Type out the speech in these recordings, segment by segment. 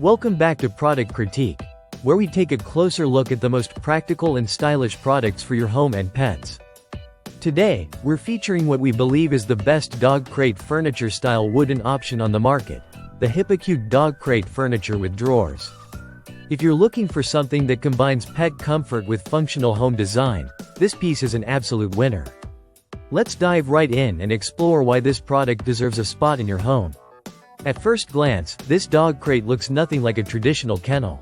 Welcome back to Product Critique, where we take a closer look at the most practical and stylish products for your home and pets. Today, we're featuring what we believe is the best dog crate furniture style wooden option on the market, the Hipicute dog crate furniture with drawers. If you're looking for something that combines pet comfort with functional home design, this piece is an absolute winner. Let's dive right in and explore why this product deserves a spot in your home. At first glance, this dog crate looks nothing like a traditional kennel.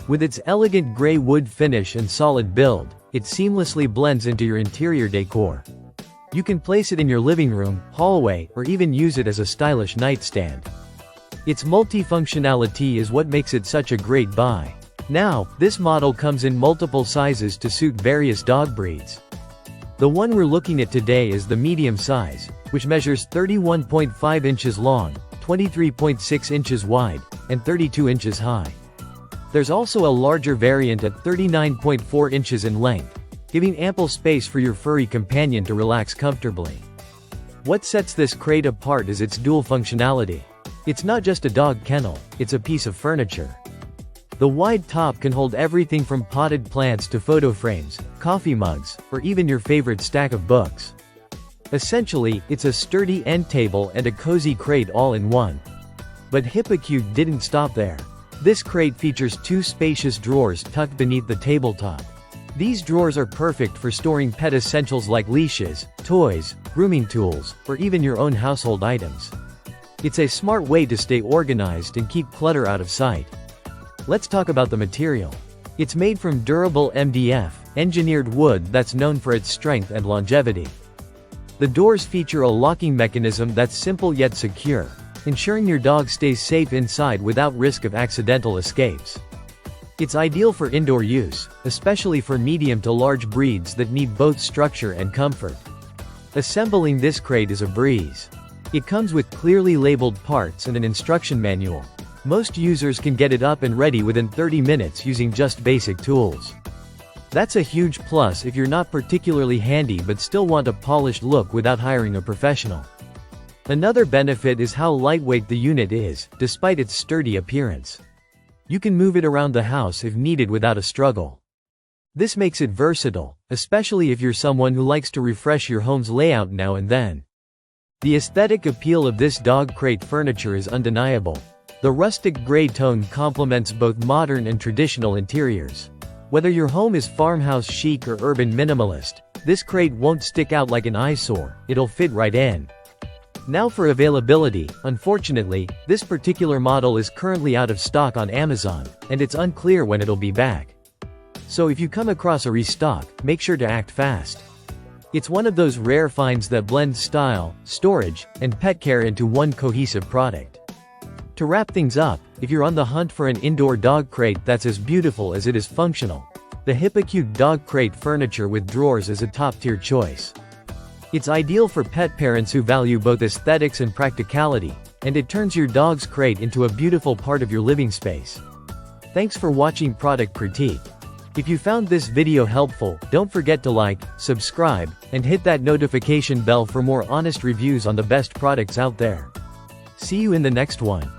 With its elegant gray wood finish and solid build, it seamlessly blends into your interior decor. You can place it in your living room, hallway, or even use it as a stylish nightstand. Its multifunctionality is what makes it such a great buy. Now, this model comes in multiple sizes to suit various dog breeds. The one we're looking at today is the medium size, which measures 31.5 inches long, 23.6 inches wide, and 32 inches high. There's also a larger variant at 39.4 inches in length, giving ample space for your furry companion to relax comfortably. What sets this crate apart is its dual functionality. It's not just a dog kennel, it's a piece of furniture. The wide top can hold everything from potted plants to photo frames, coffee mugs, or even your favorite stack of books. Essentially, it's a sturdy end table and a cozy crate all in one. But Hipicute didn't stop there. This crate features two spacious drawers tucked beneath the tabletop. These drawers are perfect for storing pet essentials like leashes, toys, grooming tools, or even your own household items. It's a smart way to stay organized and keep clutter out of sight. Let's talk about the material. It's made from durable MDF, engineered wood that's known for its strength and longevity. The doors feature a locking mechanism that's simple yet secure, ensuring your dog stays safe inside without risk of accidental escapes. It's ideal for indoor use, especially for medium to large breeds that need both structure and comfort. Assembling this crate is a breeze. It comes with clearly labeled parts and an instruction manual. Most users can get it up and ready within 30 minutes using just basic tools. That's a huge plus if you're not particularly handy but still want a polished look without hiring a professional. Another benefit is how lightweight the unit is, despite its sturdy appearance. You can move it around the house if needed without a struggle. This makes it versatile, especially if you're someone who likes to refresh your home's layout now and then. The aesthetic appeal of this dog crate furniture is undeniable. The rustic gray tone complements both modern and traditional interiors. Whether your home is farmhouse chic or urban minimalist, this crate won't stick out like an eyesore, it'll fit right in. Now for availability, unfortunately, this particular model is currently out of stock on Amazon, and it's unclear when it'll be back. So if you come across a restock, make sure to act fast. It's one of those rare finds that blends style, storage, and pet care into one cohesive product. To wrap things up, if you're on the hunt for an indoor dog crate that's as beautiful as it is functional, the Hipicute dog crate furniture with drawers is a top-tier choice. It's ideal for pet parents who value both aesthetics and practicality, and it turns your dog's crate into a beautiful part of your living space. Thanks for watching Product Critique. If you found this video helpful, don't forget to like, subscribe, and hit that notification bell for more honest reviews on the best products out there. See you in the next one.